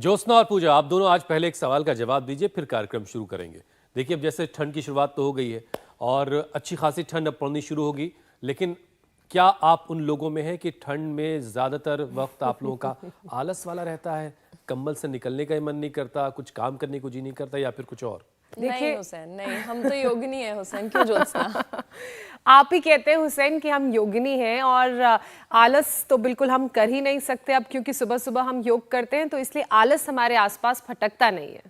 ज्योत्सना और पूजा, आप दोनों आज पहले एक सवाल का जवाब दीजिए, फिर कार्यक्रम शुरू करेंगे। देखिए, अब जैसे ठंड की शुरुआत तो हो गई है और अच्छी खासी ठंड अब पड़नी शुरू होगी, लेकिन क्या आप उन लोगों में हैं कि ठंड में ज़्यादातर वक्त आप लोगों का आलस वाला रहता है, कंबल से निकलने का ही मन नहीं करता, कुछ काम करने को जी नहीं करता, या फिर कुछ और? नहीं हुसैन, नहीं, हम तो योगिनी है हुसैन, क्यों ज्योत्सना? आप ही कहते हैं हुसैन कि हम योगिनी हैं, और आलस तो बिल्कुल हम कर ही नहीं सकते अब, क्योंकि सुबह सुबह हम योग करते हैं, तो इसलिए आलस हमारे आसपास फटकता नहीं है।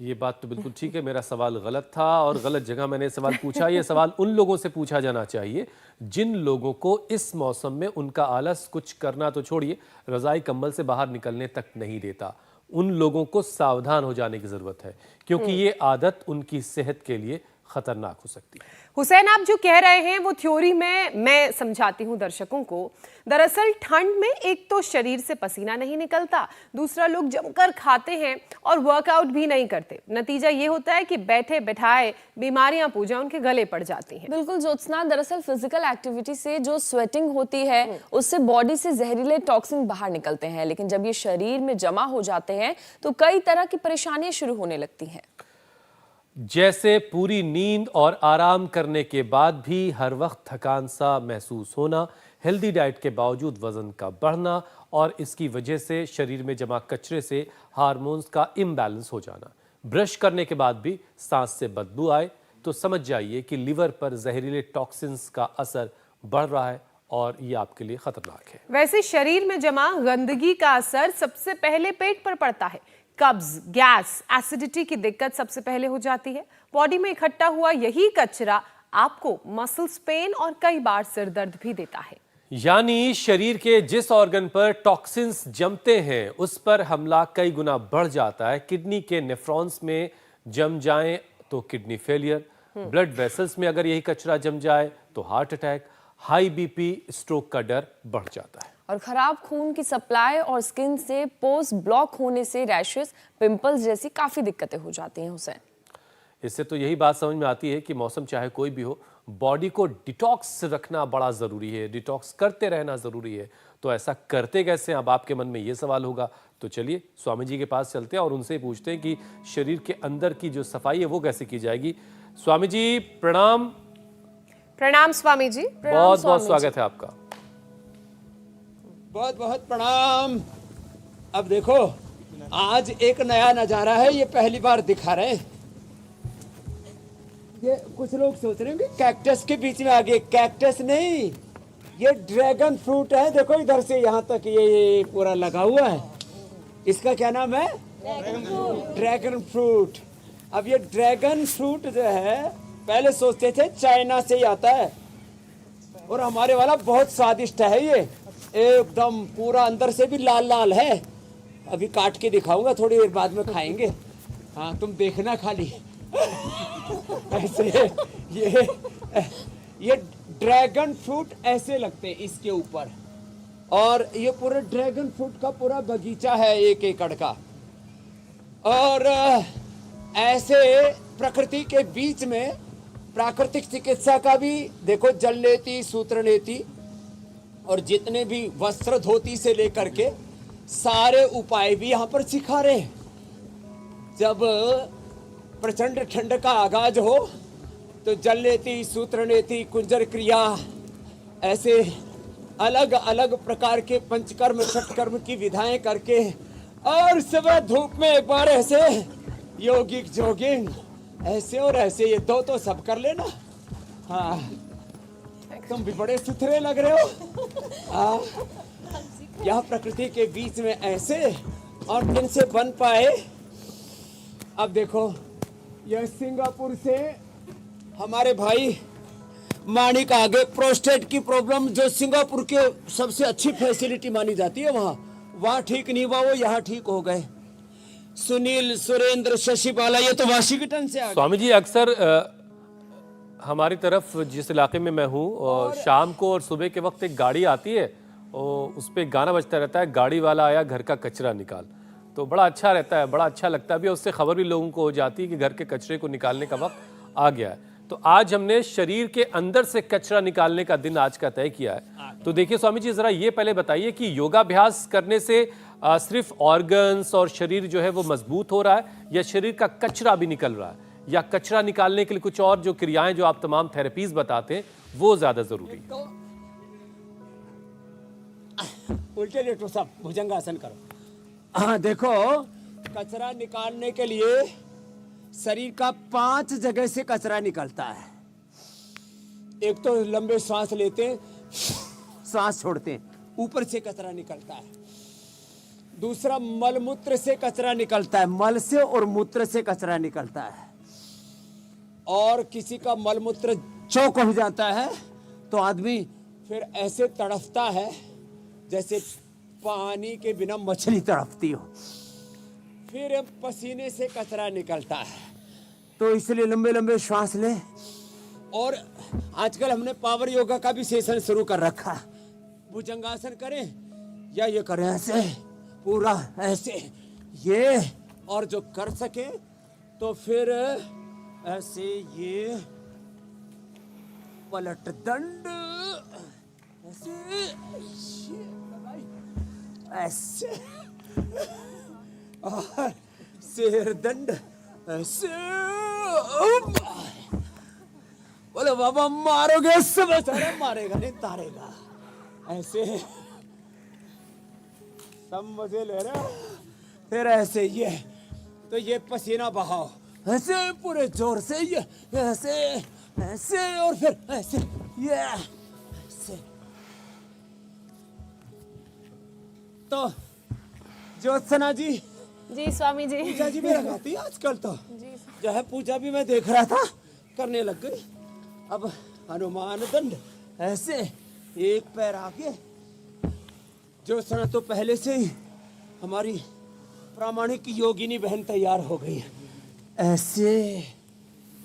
ये बात तो बिल्कुल ठीक है। मेरा सवाल गलत था और गलत जगह मैंने सवाल पूछा। ये सवाल उन लोगों से पूछा जाना चाहिए जिन लोगों को इस मौसम में उनका आलस कुछ करना तो छोड़िए, रजाई कंबल से बाहर निकलने तक नहीं देता। उन लोगों को सावधान हो जाने की जरूरत है, क्योंकि ये आदत उनकी सेहत के लिए खतरनाक हो सकती है। हुसैन, आप जो कह रहे हैं वो थ्योरी में मैं समझाती हूँ दर्शकों को। दरअसल ठंड में एक तो शरीर से पसीना नहीं निकलता, दूसरा लोग जमकर खाते हैं और वर्कआउट भी नहीं करते। नतीजा ये होता है कि बैठे बैठाए बीमारियां पूजा उनके गले पड़ जाती हैं। बिल्कुल ज्योत्सना, दरअसल फिजिकल एक्टिविटी से जो स्वेटिंग होती है उससे बॉडी से जहरीले टॉक्सिन बाहर निकलते हैं, लेकिन जब ये शरीर में जमा हो जाते हैं तो कई तरह की परेशानियां शुरू होने लगती हैं। जैसे पूरी नींद और आराम करने के बाद भी हर वक्त थकान सा महसूस होना, हेल्दी डाइट के बावजूद वजन का बढ़ना और इसकी वजह से शरीर में जमा कचरे से हार्मोन्स का इम्बैलेंस हो जाना, ब्रश करने के बाद भी सांस से बदबू आए, तो समझ जाइए कि लिवर पर जहरीले टॉक्सिन्स का असर बढ़ रहा है और ये आपके लिए खतरनाक है। वैसे शरीर में जमा गंदगी का असर सबसे पहले पेट पर पड़ता है। कब्ज, गैस, एसिडिटी की दिक्कत सबसे पहले हो जाती है। बॉडी में इकट्ठा हुआ यही कचरा आपको मसल्स पेन और कई बार सिर दर्द भी देता है। यानी शरीर के जिस ऑर्गन पर टॉक्सिन्स जमते हैं उस पर हमला कई गुना बढ़ जाता है। किडनी के नेफ्रॉन्स में जम जाएं तो किडनी फेलियर, ब्लड वेसल्स में अगर यही कचरा जम जाए तो heart attack, high BP, stroke का डर बढ़ जाता है। और खराब खून की सप्लाई और स्किन से पोर्स ब्लॉक होने से रैशेस, पिंपल्स जैसी काफी दिक्कतें हो जाती हैं हुसैन। इससे तो यही बात समझ में आती है कि मौसम चाहे कोई भी हो, बॉडी को डिटॉक्स रखना बड़ा ज़रूरी है, डिटॉक्स करते रहना ज़रूरी है। तो ऐसा करते कैसे, अब आपके मन में ये सवाल होगा, तो चलिए स्वामी जी के पास चलते हैं और उनसे पूछते हैं कि शरीर के अंदर की जो सफाई है वो कैसे की जाएगी। स्वामी जी प्रणाम। प्रणाम स्वामी जी। बहुत बहुत स्वागत है आपका। बहुत बहुत प्रणाम। अब देखो, आज एक नया नजारा है, ये पहली बार दिखा रहे हैं। ये कुछ लोग सोच रहे होंगे कैक्टस के बीच में आ गए। कैक्टस नहीं, ये ड्रैगन फ्रूट है। देखो इधर से यहाँ तक ये पूरा लगा हुआ है। इसका क्या नाम है? Dragon fruit. अब ये ड्रैगन फ्रूट जो है, पहले सोचते थे चाइना से ही आता है, और हमारे वाला बहुत स्वादिष्ट है। ये एकदम पूरा अंदर से भी लाल लाल है। अभी काट के दिखाऊंगा, थोड़ी देर बाद में खाएंगे। हाँ, तुम देखना खाली। ऐसे ये ड्रैगन फ्रूट ऐसे लगते हैं इसके ऊपर, और ये पूरे ड्रैगन फ्रूट का पूरा बगीचा है 1 एकड़ का। और ऐसे प्रकृति के बीच में प्राकृतिक चिकित्सा का भी देखो, जल नीति, सूत्र नीति और जितने भी वस्त्र धोती से लेकर के सारे उपाय भी यहाँ पर सिखा रहे हैं। जब प्रचंड ठंड का आगाज हो तो जल नीति, सूत्र नीति, कुंजर क्रिया, ऐसे अलग अलग प्रकार के पंचकर्म षटकर्म की विधाएं करके, और सुबह धूप में एक बार ऐसे योगिक जोगिंग, ऐसे और ऐसे, ये दो तो सब कर लेना। हाँ, तुम भी बड़े सुथरे लग रहे हो। यह प्रकृति के बीच में ऐसे, और जिनसे बन पाए। अब देखो, यह सिंगापुर से हमारे भाई माणिक आ गए। प्रोस्टेट की प्रॉब्लम जो सिंगापुर के सबसे अच्छी फैसिलिटी मानी जाती है, वहाँ ठीक नहीं हुआ, वो यहाँ ठीक हो गए। सुनील, सुरेंद्र, शशि बाला, ये तो वाशिंगटन से आ गए। स्वामी जी, अक्सर हमारी तरफ जिस इलाके में मैं हूँ, और शाम को और सुबह के वक्त एक गाड़ी आती है और उस पर गाना बजता रहता है, गाड़ी वाला आया घर का कचरा निकाल। तो बड़ा अच्छा रहता है, बड़ा अच्छा लगता है भी। उससे खबर भी लोगों को हो जाती है कि घर के कचरे को निकालने का वक्त आ गया है। तो आज हमने शरीर के अंदर से कचरा निकालने का दिन आज का तय किया है। तो देखिए स्वामी जी, जरा ये पहले बताइए कि योगाभ्यास करने से सिर्फ ऑर्गन्स और शरीर जो है वो मजबूत हो रहा है, या शरीर का कचरा भी निकल रहा है, या कचरा निकालने के लिए कुछ और जो क्रियाएं जो आप तमाम थेरेपीज बताते हैं वो ज्यादा जरूरी है? तो उल्टे लेटो, सब भुजंगासन करो। हाँ देखो, कचरा निकालने के लिए शरीर का 5 जगह से कचरा निकलता है। एक तो लंबे सांस लेते हैं, सांस छोड़ते हैं, ऊपर से कचरा निकलता है। दूसरा, मल मूत्र से कचरा निकलता है, मल से और मूत्र से कचरा निकलता है। और किसी का मल मूत्र चौक हो जाता है तो आदमी फिर ऐसे तड़फता है जैसे पानी के बिना मछली तड़पती हो। फिर पसीने से कचरा निकलता है, तो इसलिए लंबे लंबे श्वास लें। और आजकल हमने पावर योगा का भी सेशन शुरू कर रखा। भुजंगासन करें या ये करें, ऐसे पूरा ऐसे ये, और जो कर सके तो फिर ऐसे ये पलट दंड, ऐसे ऐसे, और शेर दंड ऐसे। बोले बाबा मारोगे सब, सारे मारेगा नहीं तारेगा, ऐसे सब मजे ले रहे हो। फिर ऐसे ये, तो ये पसीना बहाओ ऐसे पूरे जोर से, ये ऐसे ऐसे, और फिर ऐसे ये ऐसे। तो ज्योत्सना जी, जी स्वामी जी। पूजा जी भी लगाती है आजकल, तो जो है पूजा भी मैं देख रहा था करने लग गई। अब हनुमान दंड ऐसे, एक पैर आगे। ज्योत्सना तो पहले से ही हमारी प्रामाणिक योगिनी बहन तैयार हो गई है, ऐसे।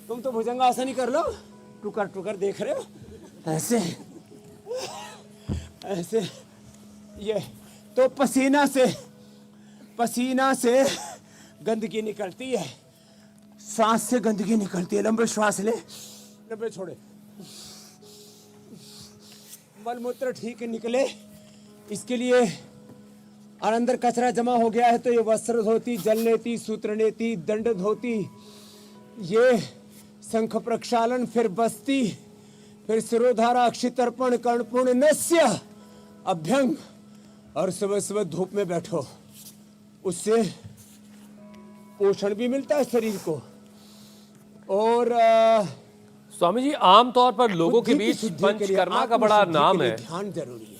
तुम तो भुजंगासन ही कर लो, टुकर टुकर देख रहे हो, ऐसे ऐसे। ये तो पसीना से गंदगी निकलती है, सांस से गंदगी निकलती है। लंबे श्वास ले, लंबे छोड़े, मल मूत्र ठीक निकले। इसके लिए और अंदर कचरा जमा हो गया है तो ये वस्त्र धोती, जल नेति, सूत्र नेति, दंड धोती, ये शंख प्रक्षालन, फिर बस्ती, फिर सिरोधारा, अक्षितर्पण, कर्णपूर्ण, नस्य, अभ्यंग। और सुबह सुबह धूप में बैठो, उससे पोषण भी मिलता है शरीर को। और स्वामी जी, आमतौर पर लोगों के बीच पंचकर्मा का बड़ा नाम है, ध्यान जरूरी है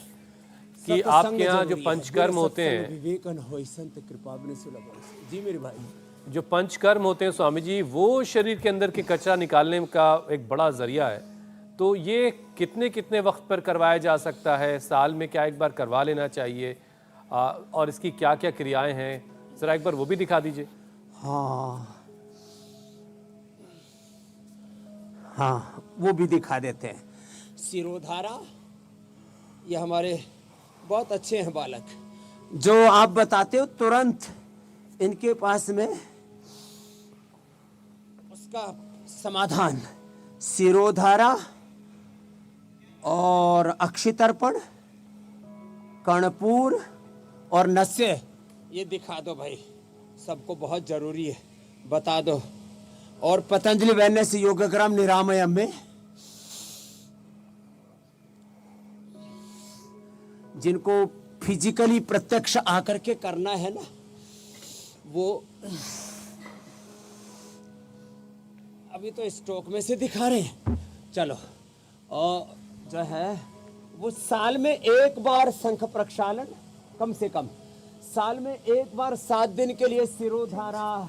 कि आपके यहाँ जो पंचकर्म होते हैं, विवेकन होय संत कृपा बिन सुलभ। जी मेरे भाई, जो पंचकर्म होते हैं स्वामी जी, वो शरीर के अंदर के कचरा निकालने का एक बड़ा जरिया है। तो ये कितने कितने वक्त पर करवाया जा सकता है? साल में क्या एक बार करवा लेना चाहिए? और इसकी क्या क्या क्रियाएं हैं, जरा एक बार वो भी दिखा दीजिए। हाँ, वो भी दिखा देते हैं। सिरोधारा, ये हमारे बहुत अच्छे हैं बालक, जो आप बताते हो तुरंत इनके पास में उसका समाधान। सिरोधारा और अक्षितर्पण, कर्णपूर और नस्य, ये दिखा दो भाई, सबको बहुत जरूरी है, बता दो। और पतंजलि वैलनेस योगग्राम निरामयम में जिनको फिजिकली प्रत्यक्ष आकर के करना है ना, वो अभी तो स्टॉक में से दिखा रहे हैं। चलो, और जो है वो साल में एक बार शंख प्रक्षालन, कम से कम साल में एक बार 7 दिन के लिए सिरोधारा,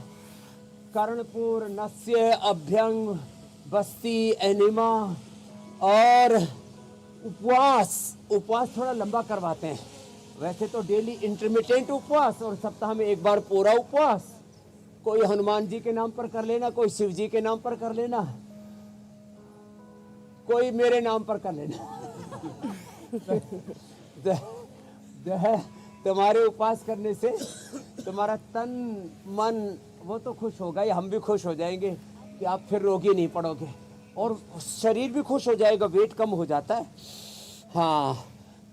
कर्णपूर, नस्य, अभ्यंग, बस्ती, एनिमा और उपवास थोड़ा लंबा करवाते हैं। वैसे तो डेली इंटरमिटेंट उपवास और सप्ताह में एक बार पूरा उपवास। कोई हनुमान जी के नाम पर कर लेना, कोई शिव जी के नाम पर कर लेना, कोई मेरे नाम पर कर लेना। तुम्हारे उपवास करने से तुम्हारा तन मन वो तो खुश होगा, या हम भी खुश हो जाएंगे कि आप फिर रोगी नहीं पड़ोगे, और शरीर भी खुश हो जाएगा, वेट कम हो जाता है। हाँ,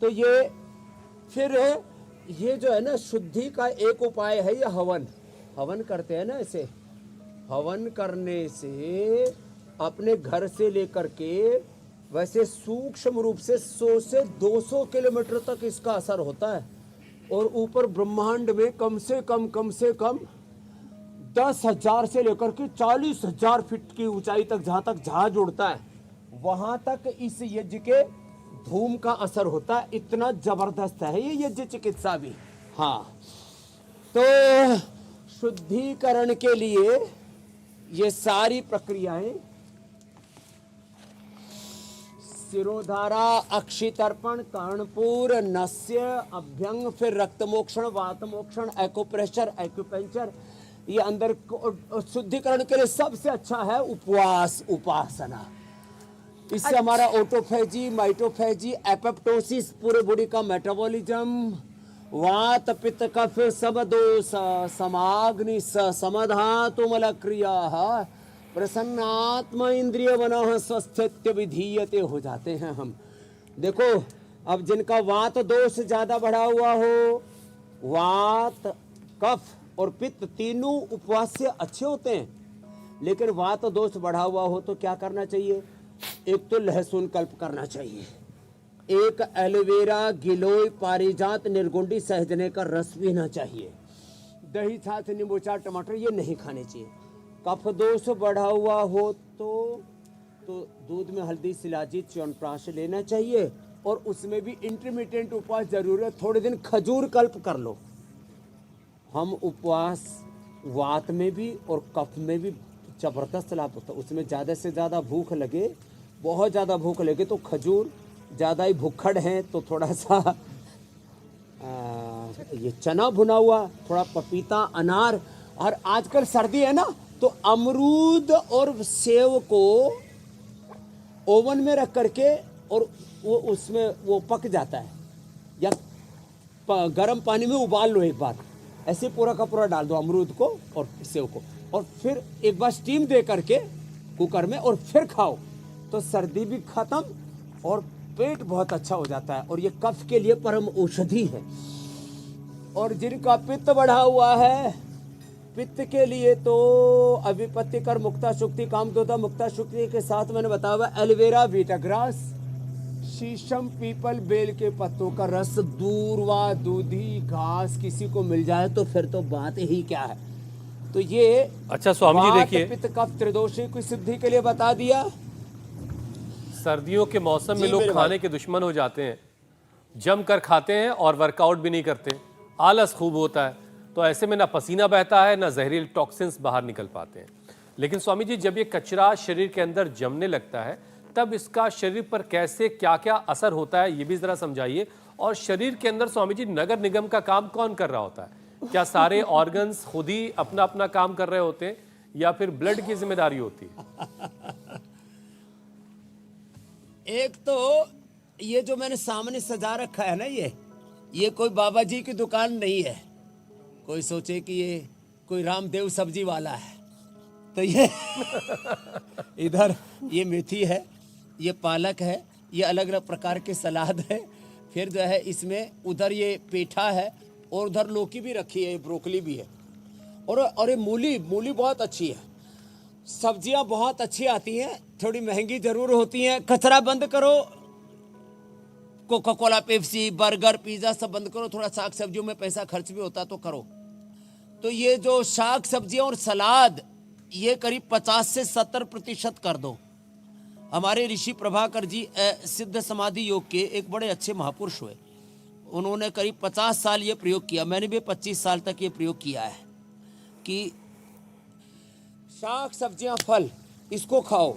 तो ये फिर ये जो है ना शुद्धि का एक उपाय है, ये हवन। हवन करते हैं ना ऐसे, हवन करने से अपने घर से लेकर के वैसे सूक्ष्म रूप से 100 से 200 किलोमीटर तक इसका असर होता है। और ऊपर ब्रह्मांड में कम से कम 10,000 से लेकर के 40,000 फीट की ऊंचाई तक, जहां तक जहाज उड़ता है वहां तक इस यज्ञ के धूम का असर होता है। इतना जबरदस्त है ये यज्ञ चिकित्सा भी। हाँ, तो शुद्धिकरण के लिए ये सारी प्रक्रियाएं, सिरोधारा, अक्षितर्पण, कर्णपूर, नस्य, अभ्यंग, फिर रक्त मोक्षण, वात मोक्षण, एक्यूप्रेशर, एक्यूपेंचर, ये अंदर शुद्धिकरण के लिए सबसे अच्छा है उपवास, उपासना। इससे हमारा ऑटोफेजी, माइटोफेजी, एपेप्टोसिस, पूरे बॉडी का मेटाबॉलिज्म, वात पित्त कफ समदोष समाग्नि समधातु मल क्रिया प्रसन्नात्मा इंद्रिय बना स्वस्थ्य विधीयते हो जाते हैं हम। देखो, अब जिनका वात दोष ज्यादा बढ़ा हुआ हो, वात, कफ और पित्त तीनों उपवास से अच्छे होते हैं, लेकिन वात दोष बढ़ा हुआ हो तो क्या करना चाहिए? एक तो लहसुन कल्प करना चाहिए, एक एलोवेरा, गिलोय, पारिजात, निर्गुंडी, सहजने का रस पीना चाहिए, दही, छाछ, नींबू, चाट, टमाटर ये नहीं खाने चाहिए। कफ दोष बढ़ा हुआ हो तो दूध में हल्दी, शिलाजीत, च्यवनप्राश लेना चाहिए। और उसमें भी इंटरमीडिएट उपवास जरूर है, थोड़े दिन खजूर कल्प कर लो। हम उपवास वात में भी और कफ में भी जबरदस्त लाभ होता है। उसमें ज़्यादा से ज़्यादा भूख लगे, बहुत ज़्यादा भूख लगे तो खजूर, ज़्यादा ही भूखड़ हैं तो थोड़ा सा ये चना भुना हुआ, थोड़ा पपीता, अनार, और आजकल सर्दी है ना तो अमरूद और सेव को ओवन में रख करके और वो उसमें वो पक जाता है, या गर्म पानी में उबाल लो एक बार, ऐसे पूरा का पूरा डाल दो अमरूद को और सेव को, और फिर एक बार स्टीम दे करके कुकर में और फिर खाओ तो सर्दी भी खत्म और पेट बहुत अच्छा हो जाता है। और ये कफ के लिए परम औषधि है। और जिनका पित्त बढ़ा हुआ है, पित्त के लिए तो अभिपत्तिकर, मुक्ता शुक्ति, कामदोदा मुक्ता शुक्ति के साथ मैंने बताया हुआ एलोवेरा, वीटाग्रास, शीशम, पीपल, बेल के पत्तों का रस, दूर्वा, दूधी घास किसी को मिल जाए तो फिर तो बात ही क्या है। तो ये अच्छा स्वामी जी, वात, देखिए पित्त, कफ, त्रिदोषी की सिद्धि के लिए बता दिया। सर्दियों के मौसम में जी, लोग मेरे खाने भाई। के दुश्मन हो जाते हैं, जम कर खाते हैं और वर्कआउट भी नहीं करते, आलस खूब होता है, तो ऐसे में ना पसीना बहता है ना जहरीले टॉक्सिन्स बाहर निकल पाते हैं। लेकिन स्वामी जी, जब ये कचरा शरीर के अंदर जमने लगता है तब इसका शरीर पर कैसे क्या क्या असर होता है, ये भी जरा समझाइए। और शरीर के अंदर स्वामी जी नगर निगम का काम कौन कर रहा होता है? क्या सारे ऑर्गन्स खुद ही अपना अपना काम कर रहे होते हैं या फिर ब्लड की जिम्मेदारी होती है? एक तो ये जो मैंने सामने सजा रखा है ना, ये कोई बाबा जी की दुकान नहीं है। कोई सोचे कि ये कोई रामदेव सब्जी वाला है, तो ये इधर ये मेथी है, ये पालक है, ये अलग अलग प्रकार के सलाद है, फिर जो है इसमें उधर ये पेठा है और उधर लौकी भी रखी है, ब्रोकली भी है, और ये मूली बहुत अच्छी है। सब्जियां बहुत अच्छी आती हैं, थोड़ी महंगी जरूर होती हैं। कचरा बंद करो, Coca Cola, Pepsi, burger, pizza सब बंद करो। थोड़ा साग सब्जियों में पैसा खर्च भी होता तो करो। तो ये जो साग सब्जियां और सलाद, ये करीब 50 से 70% कर दो। हमारे ऋषि प्रभाकर जी सिद्ध समाधि योग के एक बड़े अच्छे महापुरुष हुए, उन्होंने करीब 50 साल ये प्रयोग किया। मैंने भी 25 साल तक ये प्रयोग किया है कि साग सब्जियां, फल, इसको खाओ।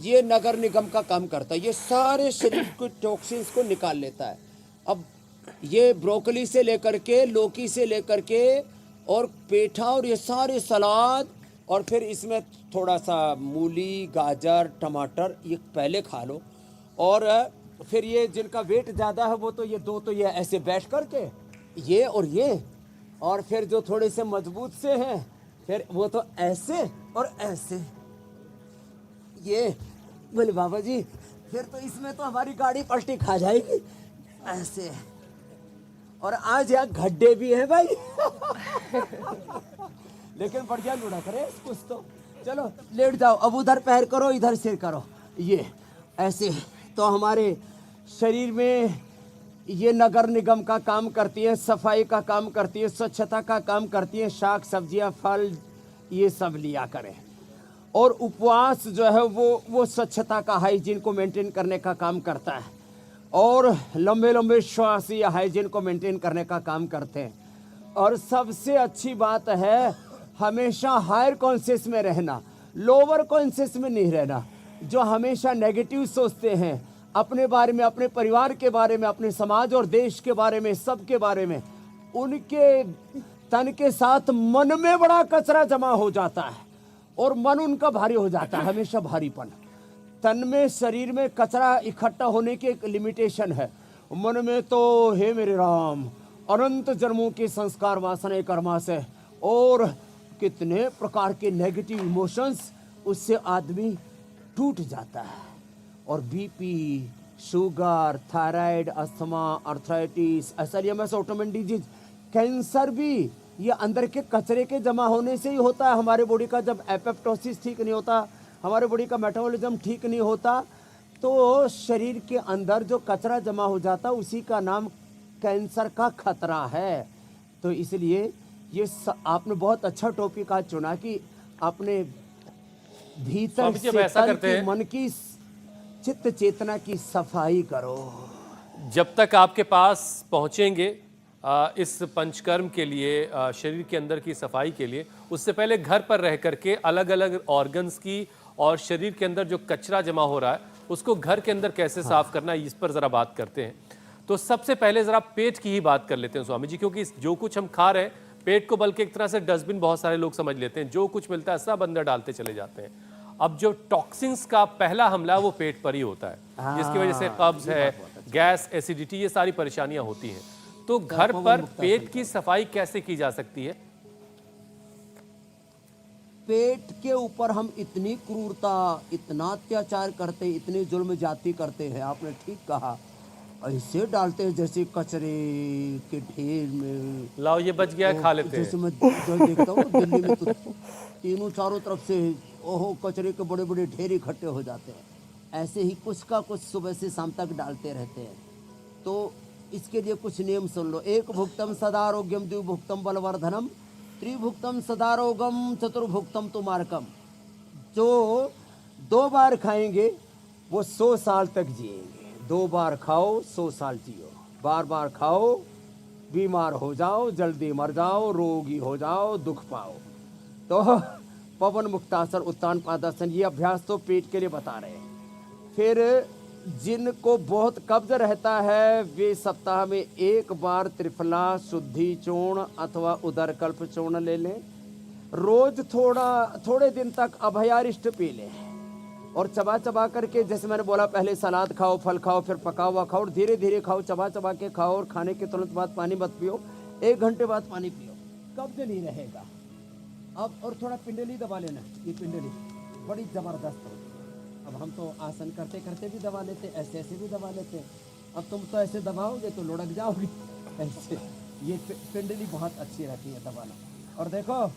ये नगर निगम का काम करता है, ये सारे शरीर के टॉक्सिन्स को निकाल लेता है। अब ये ब्रोकली से लेकर के, लौकी से लेकर के और पेठा और ये सारे सलाद, और फिर इसमें थोड़ा सा मूली, गाजर, टमाटर, ये पहले खा लो। और फिर ये जिनका वेट ज़्यादा है वो तो ये दो तो ये ऐसे बैठ करके ये और फिर जो थोड़े से मजबूत से हैं फिर वो तो ऐसे और ऐसे। ये बोले बाबा जी फिर तो इसमें तो हमारी गाड़ी पलटी खा जाएगी, ऐसे। और आज यहाँ गड्ढे भी है भाई। लेकिन बढ़िया लुढ़ा करे कुछ तो। चलो लेट जाओ, अब उधर पैर करो, इधर सिर करो। ये ऐसे तो हमारे शरीर में ये नगर निगम का काम करती है, सफाई का काम करती है, स्वच्छता का काम करती है। शाक सब्जियां फल ये सब लिया करें। और उपवास जो है वो स्वच्छता का, हाइजीन को मेंटेन करने का काम करता है। और लंबे लंबे श्वास या हाइजीन को मेंटेन करने का काम करते हैं। और सबसे अच्छी बात है हमेशा हायर कॉन्शियस में रहना, लोअर कॉन्शियस में नहीं रहना। जो हमेशा नेगेटिव सोचते हैं अपने बारे में, अपने परिवार के बारे में, अपने समाज और देश के बारे में, सबके बारे में, उनके तन के साथ मन में बड़ा कचरा जमा हो जाता है और मन उनका भारी हो जाता है, हमेशा भारीपन। तन में, शरीर में कचरा इकट्ठा होने की एक लिमिटेशन है। मन में तो हे मेरे राम अनंत जन्मों के संस्कार वासनाएं कर्मा से और कितने प्रकार के नेगेटिव इमोशंस, उससे आदमी टूट जाता है। और BP, sugar, thyroid, asthma, arthritis, SLEMS, autoimmune disease, cancer भी ये अंदर के कचरे के जमा होने से ही होता है। हमारे बॉडी का जब एपोप्टोसिस ठीक नहीं होता, हमारे बॉडी का मेटाबॉलिज्म ठीक नहीं होता, तो शरीर के अंदर जो कचरा जमा हो जाता है उसी का नाम कैंसर का खतरा है। तो इसलिए ये आपने बहुत अच्छा टॉपिक आज चुना कि अपने भीतर स्वामी जी, अब से ऐसा तन करते की, हैं। मन की, चित्त चेतना की सफाई करो। जब तक आपके पास पहुंचेंगे इस पंचकर्म के लिए, शरीर के अंदर की सफाई के लिए, उससे पहले घर पर रह करके अलग अलग ऑर्गन्स की और शरीर के अंदर जो कचरा जमा हो रहा है उसको घर के अंदर कैसे साफ करना है, इस पर ज़रा बात करते हैं। तो सबसे पहले ज़रा पेट की ही बात कर लेते हैं स्वामी जी, क्योंकि जो कुछ हम खा रहे हैं पेट को बल्कि एक तरह से डस्टबिन बहुत सारे लोग समझ लेते हैं, जो कुछ मिलता है सब अंदर डालते चले जाते हैं। अब जो टॉक्सिन्स का पहला हमला वो पेट पर ही होता है, जिसकी वजह से कब्ज है, गैस, एसिडिटी, ये सारी परेशानियां होती हैं। तो घर पर पेट की सफाई कैसे की जा सकती है? पेट के ऊपर हम इतनी क्रूरता, इतना अत्याचार करते, इतनी जुल्म जाती करते हैं, आपने ठीक कहा। ऐसे डालते हैं जैसे कचरे के ढेर में। लाओ ये बच गया है, खा लेते जैसे हैं। मैं जो देखता हूँ दिल्ली में तो तीनों चारों तरफ से ओहो कचरे के बड़े बड़े ढेर इकट्ठे हो जाते हैं। ऐसे ही कुछ का कुछ सुबह से शाम तक डालते रहते हैं। तो इसके लिए कुछ नियम सुन लो। एक भुक्तम सदारोग्यम, द्विभुक्तम बलवर्धनम, त्रिभुक्तम सदारोगम, चतुर्भुक्तम तुमार्कम। जो 2 बार खाएंगे वो 100 साल तक जिएंगे। 2 बार खाओ 100 साल जियो, बार बार खाओ बीमार हो जाओ, जल्दी मर जाओ, रोगी हो जाओ, दुख पाओ। तो पवन मुक्तासन, उत्तान पादासन, ये अभ्यास तो पेट के लिए बता रहे हैं। फिर जिनको बहुत कब्ज रहता है वे सप्ताह में 1 बार त्रिफला, शुद्धि चूर्ण अथवा उदरकल्प चूर्ण ले लें। रोज थोड़े दिन तक अभयारिष्ट पी लें और चबा चबा करके, जैसे मैंने बोला पहले, सलाद खाओ, फल खाओ, फिर पका हुआ खाओ और धीरे धीरे खाओ, चबा चबा के खाओ। और खाने के तुरंत बाद पानी मत पियो, 1 घंटे बाद पानी पियो, कब्ज नहीं रहेगा। अब और थोड़ा पिंडली दबा लेना। ये पिंडली बड़ी जबरदस्त होती है। अब हम तो आसन करते करते भी दबा लेते, ऐसे ऐसे भी दबा लेते हैं। अब तुम तो ऐसे दबाओगे तो लुढ़क जाओगी ऐसे। ये पिंडली बहुत अच्छी रहती है दबाना। और देखो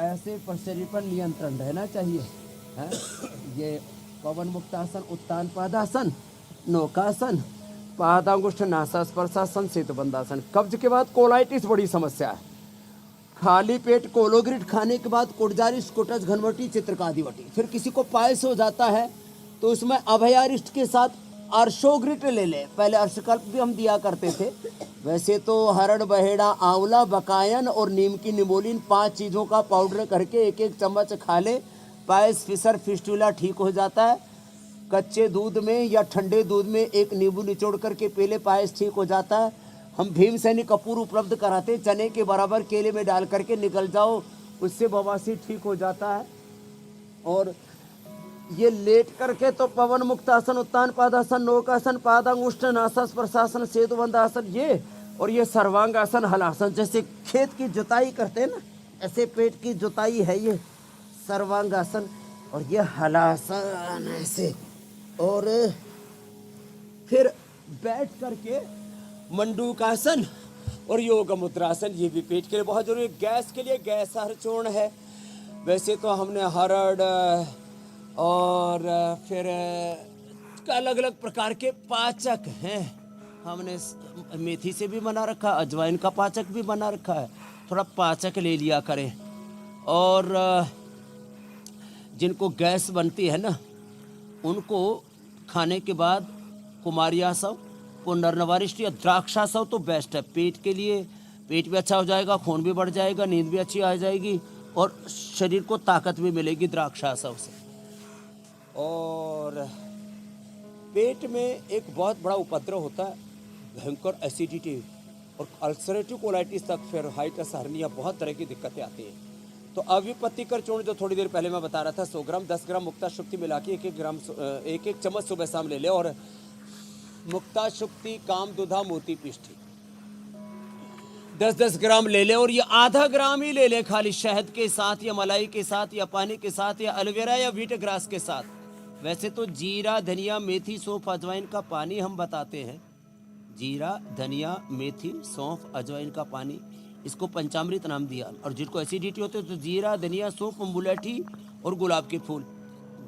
ऐसे पर शरीर पर नियंत्रण रहना चाहिए, है? ये पवन मुक्तासन, उत्तान पादासन, नौकासन, पादांगुष्ठ नासास्पर्शासन, सेतुबंधासन। कब्ज के बाद कोलाइटिस बड़ी समस्या है। खाली पेट कोलोग्रिट खाने के बाद कोटजारिस, कोटज, घनवटी, चित्रकादिवटी। फिर किसी को पायस हो जाता है तो उसमें अभयारिष्ट के साथ अर्शोग्रिट ले ले। पहले अर्शकल्प भी हम दिया करते थे। वैसे तो हरड़, बहेड़ा, आंवला, बकायन और नीम की निमोलिन 5 चीज़ों का पाउडर करके 1-1 चम्मच खा ले, पायस, फिसर, फिस्टुला ठीक हो जाता है। कच्चे दूध में या ठंडे दूध में 1 नींबू निचोड़ करके पी ले, पायस ठीक हो जाता है। हम भीमसेनी कपूर उपलब्ध कराते, चने के बराबर केले में डाल करके निकल जाओ, उससे बवासीर ठीक हो जाता है। और ये लेट करके तो पवन मुक्तासन, उत्तान पादासन, नौकासन, पादांगुष्ठ नासास्पर्शासन, सेतुबंधासन, ये और ये सर्वांगासन, हलासन। जैसे खेत की जुताई करते हैं ना, ऐसे पेट की जुताई है ये सर्वांगासन। और ये हलासन ऐसे। और फिर बैठ करके मंडूकासन और योग मुद्रासन, ये भी पेट के लिए बहुत जरूरी है। गैस के लिए गैस हर चूर्ण है। वैसे तो हमने हरड़ और फिर अलग अलग प्रकार के पाचक हैं। हमने मेथी से भी बना रखा, अजवाइन का पाचक भी बना रखा है। थोड़ा पाचक ले लिया करें। और जिनको गैस बनती है ना, उनको खाने के बाद कुमारियासव, पुनर्नवारिष्ट या द्राक्षासव तो बेस्ट है पेट के लिए। पेट भी अच्छा हो जाएगा, खून भी बढ़ जाएगा, नींद भी अच्छी आ जाएगी और शरीर को ताकत भी मिलेगी द्राक्षासव से। और पेट में एक बहुत बड़ा उपद्रव होता है, भयंकर एसिडिटी और अल्सरेटिव कोलाइटिस तक, फिर हाइटिस, हर्निया, बहुत तरह की दिक्कतें आती हैं। तो अविपत्तिकर चूर्ण जो थोड़ी देर पहले मैं बता रहा था, 100 ग्राम 10 ग्राम मुक्ता शुक्ति मिला के एक एक चम्मच सुबह शाम ले ले। और मुक्ता शुक्ति काम दुधा मोती पिष्ठी 10-10 ग्राम ले ले। और ये आधा ग्राम ही ले ले खाली, शहद के साथ या मलाई के साथ या पानी के साथ या एलोवेरा या व्हीट ग्रास के साथ। वैसे तो जीरा, धनिया, मेथी, सौंफ, अजवाइन का पानी हम बताते हैं। जीरा, धनिया, मेथी, सौंफ, अजवाइन का पानी, इसको पंचामृत नाम दिया। और जिनको एसिडिटी होती है तो जीरा, धनिया, सौंफ, मुलेठी और गुलाब के फूल।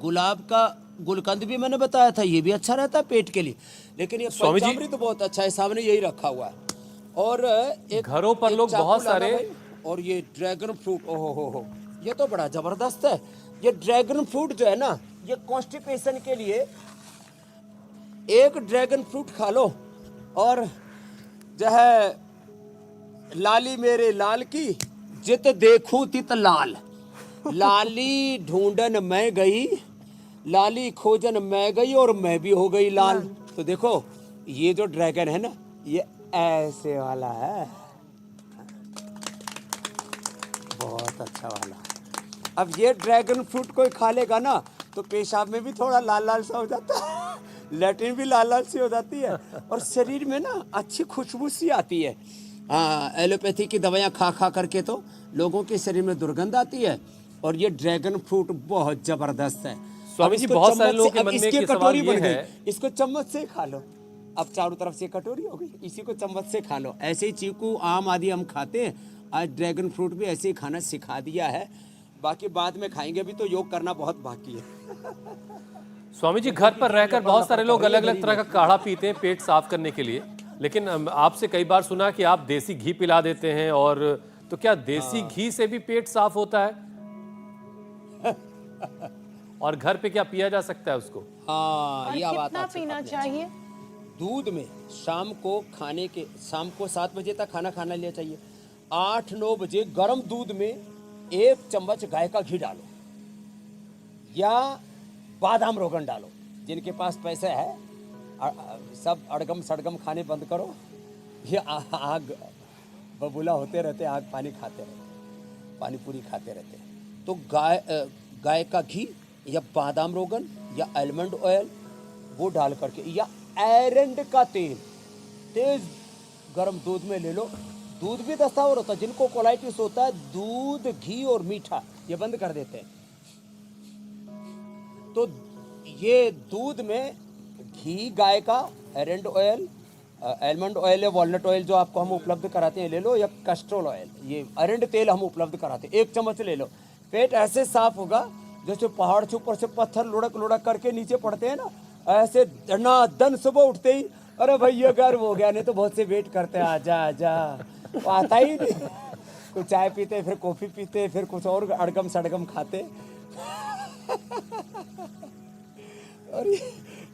गुलाब का गुलकंद भी मैंने बताया था, ये भी अच्छा रहता है पेट के लिए। लेकिन ये पंचामृत तो बहुत अच्छा है, सामने यही रखा हुआ है। और एक घरों पर लोग बहुत सारे, और ये ड्रैगन फ्रूट, ओहो हो, ये तो बड़ा जबरदस्त है। ये ड्रैगन फ्रूट जो है ना, ये कॉन्स्टिपेशन के लिए एक ड्रैगन फ्रूट खा लो। और जो है लाली मेरे लाल की जित देखूं तित लाल, लाली ढूंढन मैं गई, लाली खोजन मैं गई और मैं भी हो गई लाल। तो देखो ये जो ड्रैगन है ना, ये ऐसे वाला है, बहुत अच्छा वाला। अब ये ड्रैगन फ्रूट कोई खा लेगा ना तो पेशाब में भी थोड़ा लाल लाल सा हो जाता है, लैट्रिन भी लाल लाल सी हो जाती है और शरीर में ना अच्छी खुशबू सी आती है। हाँ, एलोपैथी की दवाइयाँ खा खा करके तो लोगों के शरीर में दुर्गंध आती है। और ये ड्रैगन फ्रूट बहुत जबरदस्त है। स्वामी जी, बहुत सारे लोगों के मन में एक सवाल ये है, इसको चम्मच से खा लो। अब चारों तरफ से कटोरी हो गई, इसी को चम्मच से खा लो। ऐसे ही चीकू, आम आदि हम खाते हैं, आज ड्रैगन फ्रूट भी ऐसे ही खाना सिखा दिया है। बाकी बाद में खाएंगे, अभी तो योग करना बहुत बाकी है। स्वामी जी, घर पर रहकर बहुत सारे लोग अलग अलग तरह का काढ़ा पीते हैं पेट साफ करने के लिए, लेकिन आपसे कई बार सुना कि आप देसी घी पिला देते हैं। और तो क्या देसी घी से भी पेट साफ होता है? और घर पे क्या पिया जा सकता है उसको? हाँ, यह बात कितना पीना चाहिए? दूध में शाम को 7 बजे तक खाना खाना लिया चाहिए। 8-9 बजे गर्म दूध में 1 चम्मच गाय का घी डालो या बादाम रोगन डालो। जिनके पास पैसे है, सब अड़गम सड़गम खाने बंद करो। ये आग बबूला होते रहते, आग पानी खाते रहते, पानी पूरी खाते रहते। तो गाय का घी या बादाम रोगन या आलमंड ऑयल वो डाल करके, या एरंड का तेल तेज गर्म दूध में ले लो। दूध भी दस्तावर होता है, जिनको कोलाइटिस होता है दूध, घी और मीठा ये बंद कर देते हैं। तो ये दूध में घी गाय का, एरंड ऑयल, आलमंड ऑयल या वॉलनट ऑयल जो आपको हम उपलब्ध कराते हैं ले लो, या कैस्ट्रोल ऑयल, ये अरंड तेल हम उपलब्ध कराते हैं, 1 चम्मच ले लो। पेट ऐसे साफ होगा जैसे पहाड़ से ऊपर से पत्थर लुढ़क लुढ़क करके नीचे पड़ते हैं ना, ऐसे दन सुबह उठते ही अरे भैया गर्व हो गया। नहीं तो बहुत से वेट करते हैं, आजा आजा, आता ही नहीं। कुछ चाय पीते, फिर कॉफी पीते, फिर कुछ और अड़गम सड़गम खाते। और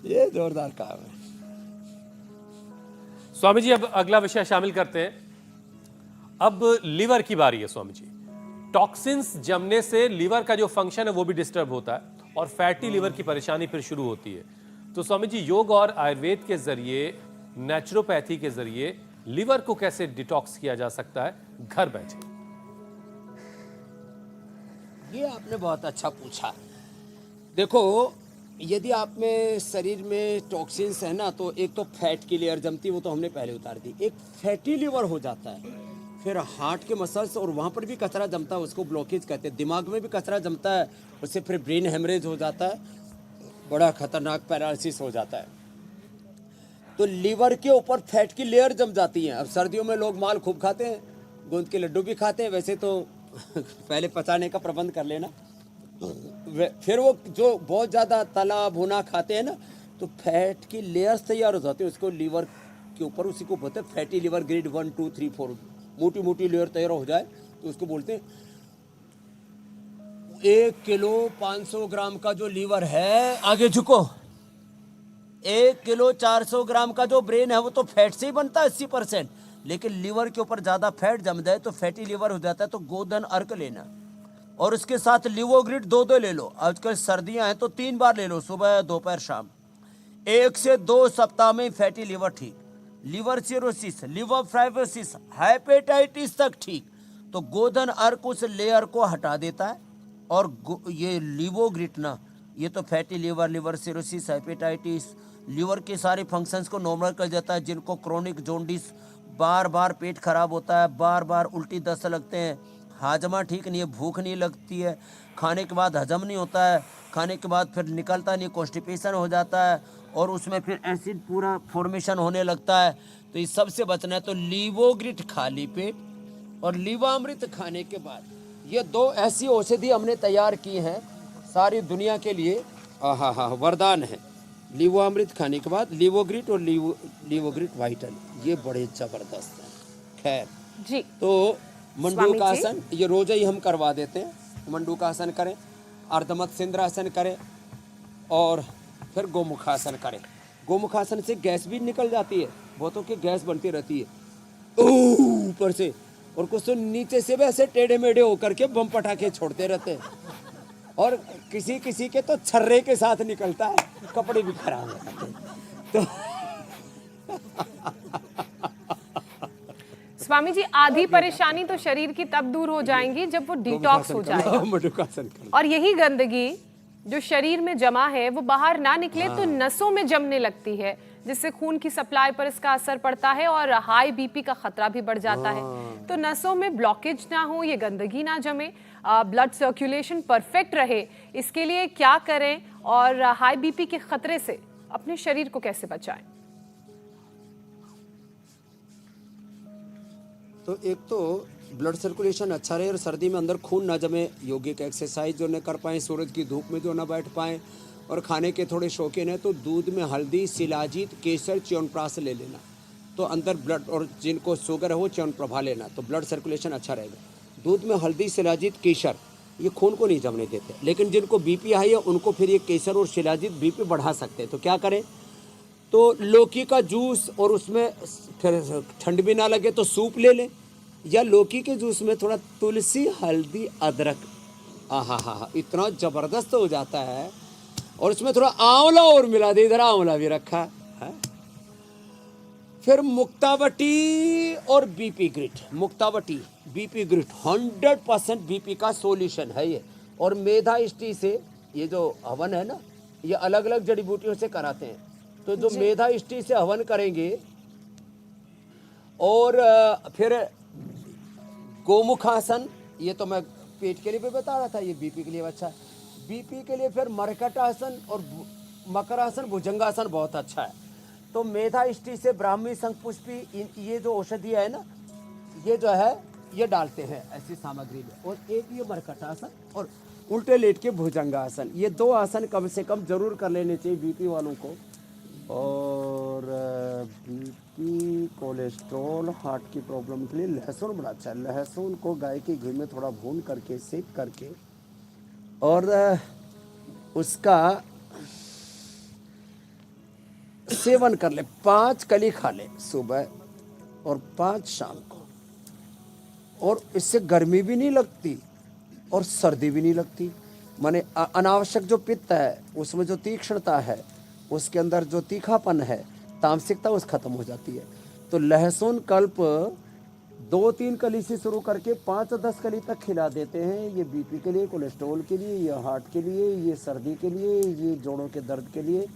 ये जोरदार काम है। स्वामी जी, अब अगला विषय शामिल करते हैं। अब लीवर की बारी है स्वामी जी। टॉक्सिन्स जमने से लीवर का जो फंक्शन है वो भी डिस्टर्ब होता है और फैटी लीवर की परेशानी फिर शुरू होती है। तो स्वामी जी, योग और आयुर्वेद के जरिए, नेचुरोपैथी के जरिए लीवर को कैसे डिटॉक्स किया जा सकता है घर बैठे? ये आपने बहुत अच्छा पूछा। देखो, यदि आप में शरीर में टॉक्सिन्स है ना, तो एक तो फैट की लेयर जमती है, वो तो हमने पहले उतार दी। एक फैटी लीवर हो जाता है, फिर हार्ट के मसल्स और वहाँ पर भी कचरा जमता है, उसको ब्लॉकेज कहते हैं। दिमाग में भी कचरा जमता है, उससे फिर ब्रेन हेमरेज हो जाता है, बड़ा खतरनाक पैरालिसिस हो जाता है। तो लीवर के ऊपर फैट की लेयर जम जाती है। अब सर्दियों में लोग माल खूब खाते हैं, गोंद के लड्डू भी खाते हैं, वैसे तो पहले पचाने का प्रबंध कर लेना। फिर वो जो बहुत ज़्यादा तला भुना खाते हैं ना, तो फैट की लेयर्स तैयार हो जाती है उसको लीवर के ऊपर, उसी को बोलते हैं फैटी लीवर ग्रेड 1 2 3 4। मोटी मोटी लेयर तैयार हो जाए तो उसको बोलते हैं। 1 किलो 500 ग्राम का जो लीवर है, आगे झुको, 1 किलो 400 ग्राम का जो ब्रेन है वो तो फैट से ही बनता है 80%, लेकिन लीवर के ऊपर ज़्यादा फैट जम जाए तो फैटी लीवर हो जाता है। तो गोधन अर्क लेना और उसके साथ लिवोग्रिड 2 ले लो। आजकल सर्दियां हैं तो 3 बार ले लो, सुबह दोपहर शाम। 1 से 2 सप्ताह में फैटी लीवर ठीक, liver cirrhosis, liver fibrosis, hepatitis तक ठीक। तो गोधन अर्क उस लेयर को हटा देता है और ये लिवोग्रिड ना, ये तो fatty liver, liver cirrhosis, hepatitis, liver के सारे फंक्शंस को नॉर्मल कर देता है। जिनको क्रोनिक जोंडिस, बार बार पेट खराब होता है, बार बार उल्टी दस्त लगते हैं, हाजमा ठीक नहीं है, भूख नहीं लगती है, खाने के बाद हजम नहीं होता है, खाने के बाद फिर निकलता नहीं, कॉन्स्टिपेशन हो जाता है और उसमें फिर एसिड पूरा फॉर्मेशन होने लगता है। तो इस सब से बचना है तो लीवोग्रिड खाली पेट और लीवामृत खाने के बाद, ये 2 ऐसी औषधि हमने तैयार की हैं सारी दुनिया के लिए। आहा वरदान है। लीवामृत खाने के बाद लीवोग्रिड और लीवोग्रिड वाइटल, ये बड़े जबरदस्त हैं। खैर जी, तो मंडूक स्वामी जी। आसन ये रोज ही हम करवा देते हैं। मंडूक आसन करें, अर्धमत सिंद्रासन करें और फिर गोमुखासन करें। गोमुखासन से गैस भी निकल जाती है, बहुतों की गैस बनती रहती है ऊपर से, और कुछ तो नीचे से भी ऐसे टेढ़े मेढ़े होकर के बम पटाखे छोड़ते रहते हैं, और किसी किसी के तो छर्रे के साथ निकलता है, कपड़े भी खराब हो जाते हैं। तो स्वामी जी, आधी परेशानी तो शरीर की तब दूर हो जाएंगी जब वो डिटॉक्स हो जाएगा, मंडूकासन करें। और यही गंदगी जो शरीर में जमा है वो बाहर ना निकले तो नसों में जमने लगती है, जिससे खून की सप्लाई पर इसका असर पड़ता है और हाई बीपी का खतरा भी बढ़ जाता है। तो नसों में ब्लॉकेज ना हो, ये गंदगी ना जमे, ब्लड सर्कुलेशन परफेक्ट रहे, इसके लिए क्या करें और हाई बीपी के खतरे से अपने शरीर को कैसे बचाएं? तो एक तो ब्लड सर्कुलेशन अच्छा रहे और सर्दी में अंदर खून ना जमे, योगिक एक्सरसाइज जो न कर पाएँ, सूरज की धूप में जो ना बैठ पाएँ, और खाने के थोड़े शौकीन हैं तो दूध में हल्दी, शिलाजीत, केसर, च्यवनप्राश ले लेना, तो अंदर ब्लड, और जिनको शुगर है वो च्यवनप्रभा लेना, तो ब्लड सर्कुलेशन अच्छा रहेगा। दूध में हल्दी, शिलाजीत, केसर ये खून को नहीं जमने देते, लेकिन जिनको बीपी हाई है उनको फिर ये केसर और शिलाजीत बीपी बढ़ा सकते हैं। तो क्या करें, तो लौकी का जूस, और उसमें फिर ठंड भी ना लगे तो सूप ले लें, या लौकी के जूस में थोड़ा तुलसी, हल्दी, अदरक, आहा इतना ज़बरदस्त हो जाता है, और उसमें थोड़ा आंवला और मिला दे, इधर आंवला भी रखा है। फिर मुक्तावटी और BP grit, Muktavati BP grit 100% BP का सॉल्यूशन है ये। और मेधा इष्टि से, ये जो हवन है ना, ये अलग अलग जड़ी बूटियों से कराते हैं, तो जो मेधा इष्टि से हवन करेंगे, और फिर गोमुखासन, ये तो मैं पेट के लिए भी बता रहा था, ये बीपी के लिए अच्छा है। बीपी के लिए फिर मरकटासन और मकरासन, भुजंगासन बहुत अच्छा है। तो मेधा इष्टि से ब्राह्मी शंखपुष्पी, ये जो औषधियाँ है ना, ये जो है ये डालते हैं ऐसी सामग्री में, और एक ये मरकटासन और उल्टे लेट के भुजंगासन, ये 2 आसन कम से कम जरूर कर लेने चाहिए बीपी वालों को। और बीपी, कोलेस्ट्रॉल, हार्ट की प्रॉब्लम के लिए लहसुन बड़ा अच्छा है। लहसुन को गाय के घी में थोड़ा भून करके, सेक करके, और उसका सेवन कर ले, 5 कली खा ले सुबह और 5 शाम को, और इससे गर्मी भी नहीं लगती और सर्दी भी नहीं लगती। माने अनावश्यक जो पित्त है, उसमें जो तीक्ष्णता है, उसके अंदर जो तीखापन है, तामसिकता, उस खत्म हो जाती है। तो लहसुन कल्प 2-3 कली से शुरू करके 5-10 कली तक खिला देते हैं। ये बीपी के लिए, कोलेस्ट्रॉल के लिए, ये हार्ट के लिए, ये सर्दी के लिए, ये जोड़ों के दर्द के लिए।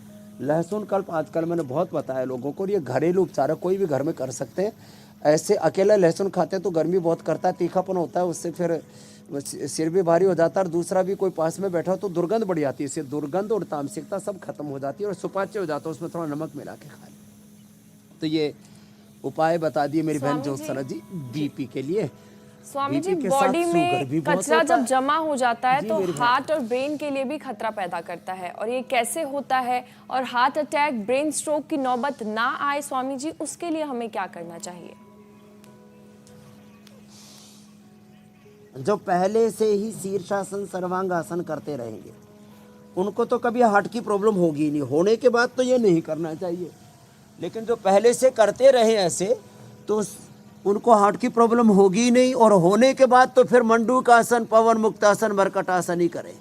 लहसुन कल्प आजकल मैंने बहुत बताया लोगों को, और ये घरेलू उपचार है, कोई भी घर में कर सकते हैं। ऐसे अकेला लहसुन खाते हैं तो गर्मी बहुत करता है, तीखापन होता है, उससे फिर सिर भी भारी हो जाता है, और दूसरा भी कोई पास में बैठा हो तो दुर्गंध बढ़ जाती है। इससे दुर्गंध और तामसिकता सब खत्म हो जाती है और सुपाच्य हो जाता है। उसमें थोड़ा नमक मिला के खा लें। तो ये उपाय बता दिए मेरी बहन स्वामी जी। ज्योत्सना जी बीपी के लिए। स्वामी जी, बीपी के साथ बॉडी शुगर भी में बहुत कचरा होता जब है। जमा हो जाता है जी, तो मेरी बहन। हार्ट और ब्रेन के लिए भी खतरा पैदा करता है, और ये कैसे होता है, और हार्ट अटैक, ब्रेन स्ट्रोक की नौबत ना आए स्वामी जी, उसके लिए हमें क्या करना चाहिए? जो पहले से ही शीर्षासन सर्वांगासन करते रहेंगे उनको तो कभी हार्ट की प्रॉब्लम होगी ही नहीं। होने के बाद तो ये नहीं करना चाहिए, लेकिन जो पहले से करते रहे ऐसे तो उनको हार्ट की प्रॉब्लम होगी ही नहीं। और होने के बाद तो फिर मंडूकासन, पवन मुक्तासन, मरकटासन ही करें।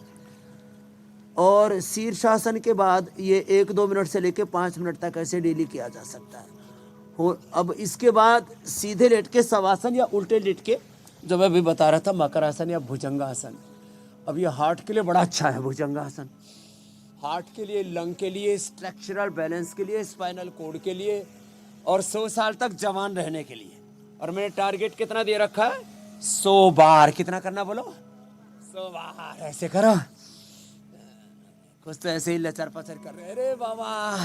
और शीर्षासन के बाद ये 1-2 मिनट से लेके 5 मिनट तक ऐसे डेली किया जा सकता है। अब इसके बाद सीधे लेट के शवासन या उल्टे लेट के, जो मैं अभी बता रहा था, मकरासन या भुजंगासन। अब ये हार्ट के लिए बड़ा अच्छा है भुजंगासन। हार्ट के लिए, लंग के लिए, स्ट्रक्चरल बैलेंस के लिए, स्पाइनल कोड के लिए, और 100 साल तक जवान रहने के लिए। और मैंने टारगेट कितना दे रखा है? 100 बार। कितना करना बोलो? 100 बार। ऐसे करो, कुछ तो ऐसे ही लचर पचर कर रहे। अरे बाबा,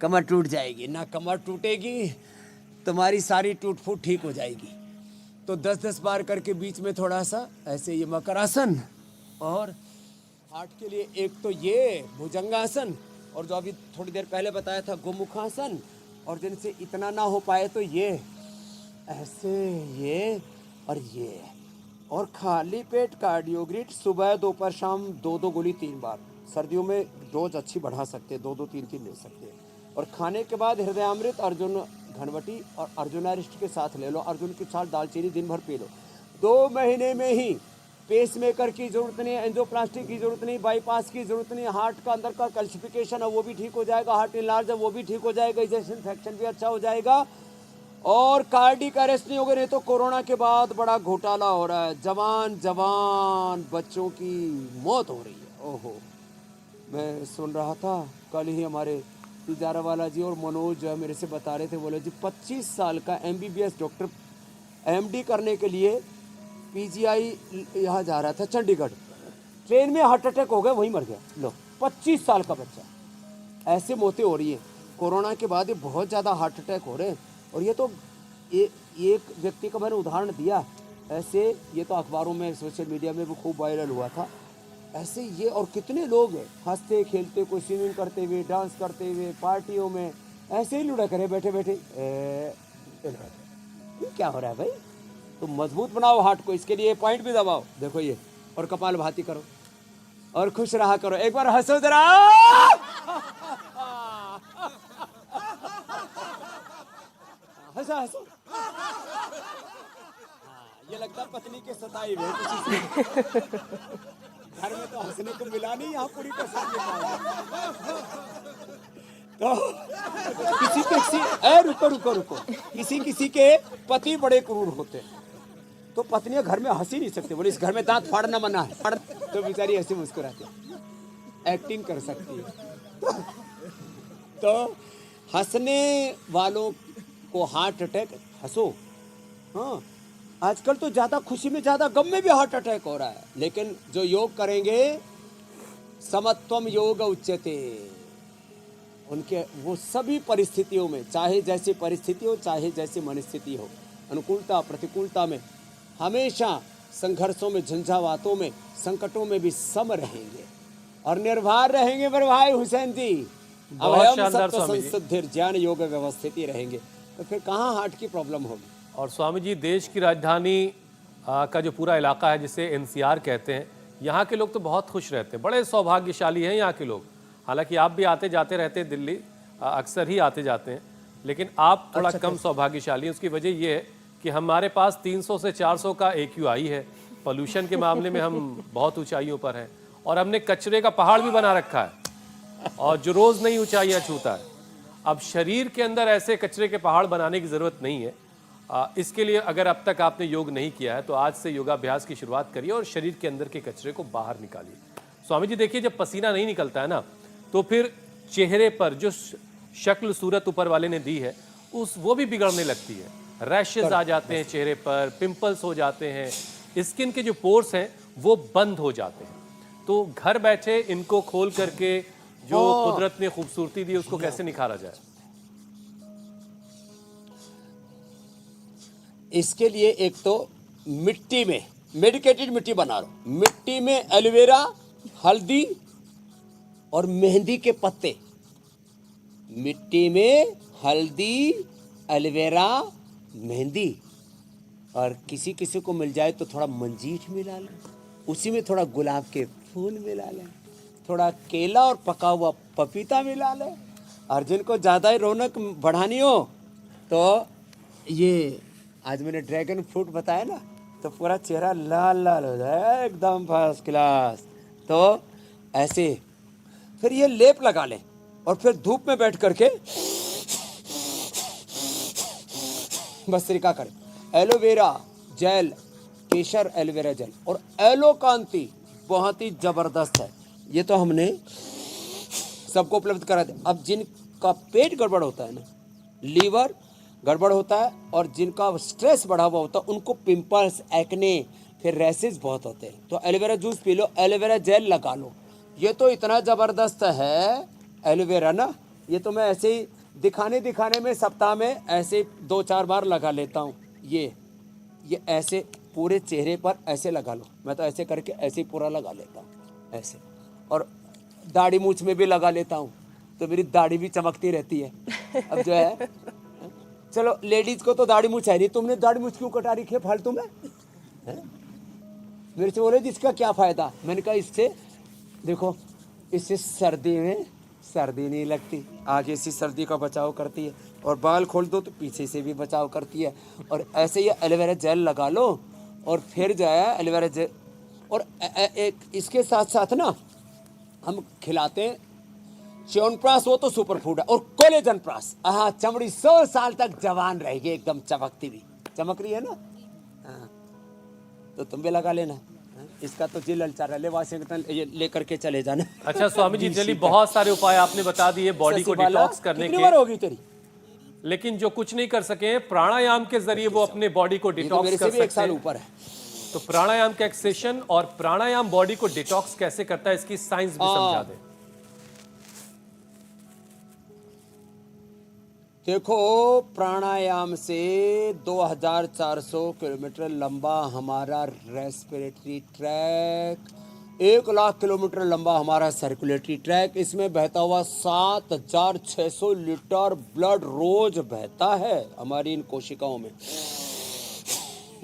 कमर टूट जाएगी ना? कमर टूटेगी, तुम्हारी सारी टूट फूट ठीक हो जाएगी। तो 10-10 बार करके बीच में थोड़ा सा ऐसे ये मकरासन, और हार्ट के लिए एक तो ये भुजंगासन, और जो अभी थोड़ी देर पहले बताया था गोमुखासन, और जिनसे इतना ना हो पाए तो ये ऐसे, ये और ये। और खाली पेट कार्डियोग्रिट सुबह दोपहर शाम 2-2 गोली 3 बार। सर्दियों में डोज अच्छी बढ़ा सकते हैं, 2-2 3-3 ले सकते हैं। और खाने के बाद हृदयामृत, अर्जुन घनवटी और अर्जुनारिष्ट के साथ ले लो। अर्जुन की छाल, दालचीनी दिन भर पी लो। 2 महीने में ही पेसमेकर की जरूरत नहीं, एंजियोप्लास्टी की जरूरत नहीं, बाईपास की जरूरत नहीं। हार्ट का अंदर का कैल्सिफिकेशन है वो भी ठीक हो जाएगा, हार्ट इनलार्ज है वो भी ठीक हो जाएगा, इजेक्शन इन्फेक्शन भी अच्छा हो जाएगा, और कार्डिक अरेस्ट नहीं होगा। नहीं तो कोरोना के बाद बड़ा घोटाला हो रहा है, जवान बच्चों की मौत हो रही है। ओहो, मैं सुन रहा था कल ही, हमारे तिजारावाला जी और मनोज जो है मेरे से बता रहे थे, बोले जी 25 साल का MBBS डॉक्टर MD करने के लिए PGI यहाँ जा रहा था चंडीगढ़, ट्रेन में हार्ट अटैक हो गया, वहीं मर गया। लो, 25 साल का बच्चा। ऐसे मौतें हो रही है कोरोना के बाद, ये बहुत ज़्यादा हार्ट अटैक हो रहे हैं। और ये तो एक व्यक्ति का मैंने उदाहरण दिया, ऐसे ये तो अखबारों में, सोशल मीडिया में भी खूब वायरल हुआ था। ऐसे ये और कितने लोग हंसते खेलते, कोई स्विमिंग करते हुए, डांस करते हुए, पार्टियों में ऐसे ही लुढ़क रहे बैठे बैठे। ये क्या हो रहा है भाई? तो मजबूत बनाओ हार्ट को, इसके लिए पॉइंट भी दबाओ, देखो ये, और कपाल भाती करो और खुश रहा करो। एक बार हंसो जरा। हंसो हंसो। ये लगता है पत्नी के सताई हुए किसी से। घर में तो हंसने को मिला नहीं, यहाँ पूरी तसल्ली तो रुको, किसी के पति बड़े क्रूर होते हैं, तो पत्नियां घर में हंस ही नहीं सकती। बोले इस घर में दांत फाड़ना मना है, तो बेचारी ऐसे मुस्कुराती है, एक्टिंग कर सकती है। तो हंसने वालों को हार्ट अटैक, हंसो। हाँ, आजकल तो ज्यादा खुशी में ज्यादा गम में भी हार्ट अटैक हो रहा है। लेकिन जो योग करेंगे, समत्वम योग उच्यते, उनके वो सभी परिस्थितियों में, चाहे जैसी परिस्थिति हो, चाहे जैसी मनस्थिति हो, अनुकूलता प्रतिकूलता में, हमेशा संघर्षों में, झंझावातों में, संकटों में भी सम रहेंगे और निर्भर रहेंगे। मेरे भाई हुसैन जी, बहुत शानदार स्वामी जी। संसिद्धिर ज्ञान योग व्यवस्थिति रहेंगे, तो फिर कहाँ हार्ट की प्रॉब्लम होगी। और स्वामी जी, देश की राजधानी का जो पूरा इलाका है, जिसे NCR कहते हैं, यहाँ के लोग तो बहुत खुश रहते हैं, बड़े सौभाग्यशाली हैं यहाँ के लोग। हालांकि आप भी आते जाते रहते हैं दिल्ली, अक्सर ही आते जाते हैं, लेकिन आप थोड़ा कम सौभाग्यशाली हैं। उसकी वजह ये है कि हमारे पास 300 से 400 का AQI है, पोल्यूशन के मामले में हम बहुत ऊंचाइयों पर हैं, और हमने कचरे का पहाड़ भी बना रखा है, और जो रोज़ नई ऊंचाइयाँ छूता है। अब शरीर के अंदर ऐसे कचरे के पहाड़ बनाने की ज़रूरत नहीं है। इसके लिए अगर अब तक आपने योग नहीं किया है तो आज से योगाभ्यास की शुरुआत करिए और शरीर के अंदर के कचरे को बाहर निकालिए। स्वामी जी देखिए, जब पसीना नहीं निकलता है ना, तो फिर चेहरे पर जो शक्ल सूरत ऊपर वाले ने दी है वो भी बिगड़ने लगती है। रैशेज आ जाते हैं चेहरे पर, पिंपल्स हो जाते हैं, स्किन के जो पोर्स हैं वो बंद हो जाते हैं। तो घर बैठे इनको खोल करके जो कुदरत ने खूबसूरती दी उसको कैसे निखारा जाए? इसके लिए एक तो मिट्टी में मेडिकेटेड मिट्टी बना लो, मिट्टी में एलोवेरा, हल्दी और मेहंदी के पत्ते, मिट्टी में हल्दी, एलोवेरा, मेहंदी, और किसी किसी को मिल जाए तो थोड़ा मंजीठ मिला लें, उसी में थोड़ा गुलाब के फूल मिला लें, थोड़ा केला और पका हुआ पपीता मिला लें, और जिनको ज़्यादा ही रौनक बढ़ानी हो तो ये आज मैंने ड्रैगन फ्रूट बताया ना, तो पूरा चेहरा लाल लाल हो जाए एकदम फर्स्ट क्लास। तो ऐसे फिर ये लेप लगा लें और फिर धूप में बैठ करके भस्त्रिका करें। एलोवेरा जेल, केसर एलोवेरा जेल और एलोकांति बहुत ही जबरदस्त है। ये तो हमने सबको उपलब्ध करा दिया। अब जिनका पेट गड़बड़ होता है ना, लीवर गड़बड़ होता है, और जिनका स्ट्रेस बढ़ा हुआ होता है, उनको पिंपल्स, एक्ने, फिर रैसेस बहुत होते हैं, तो aloe vera juice P low, aloe vera gel लगा लो। ये तो इतना ज़बरदस्त है एलोवेरा ना, ये तो मैं ऐसे ही दिखाने में सप्ताह में ऐसे 2-4 बार लगा लेता हूँ। ये ऐसे पूरे चेहरे पर ऐसे लगा लो, मैं तो ऐसे करके ऐसे ही पूरा लगा लेता हूँ ऐसे, और दाढ़ी मूछ में भी लगा लेता हूँ, तो मेरी दाढ़ी भी चमकती रहती है। अब जो है, चलो लेडीज को तो दाढ़ी मूछ है नहीं, तुमने दाढ़ी मूछ क्यों कटा रखी है फालतू में? मेरे से बोले जिसका क्या फायदा? मैंने कहा इससे देखो, इससे सर्दी में सर्दी नहीं लगती, आगे से सर्दी का बचाव करती है, और बाल खोल दो तो पीछे से भी बचाव करती है। और ऐसे ही एलोवेरा जेल लगा लो, और फिर जो है एलोवेरा जेल, और एक इसके साथ साथ ना हम खिलाते हैं च्यवनप्राश, वो तो सुपर फूड है, और कोलेजन प्राश, हाँ, चमड़ी 100 साल तक जवान रहेगी, एकदम चमकती हुई, चमक रही है ना। हाँ, तो तुम भी लगा लेना। इसका तो जी ललचा रहा है, वाशिंगटन ये लेकर के चले जाना। अच्छा स्वामी जी, चलिए बहुत सारे उपाय आपने बता दिए बॉडी को डिटॉक्स करने कितनी बार के, होगी तेरी? लेकिन जो कुछ नहीं कर सके प्राणायाम के जरिए वो अपने बॉडी को ये तो डिटॉक्स मेरे कर से भी सकते 1 साल हैं। ऊपर है। तो प्राणायाम का एक सेशन, और प्राणायाम बॉडी को डिटॉक्स कैसे करता है इसकी साइंस भी समझा दें। देखो, प्राणायाम से 2400 किलोमीटर लंबा हमारा रेस्पिरेटरी ट्रैक, 1 लाख किलोमीटर लंबा हमारा सर्कुलेटरी ट्रैक, इसमें बहता हुआ 7600 लीटर ब्लड रोज बहता है हमारी इन कोशिकाओं में।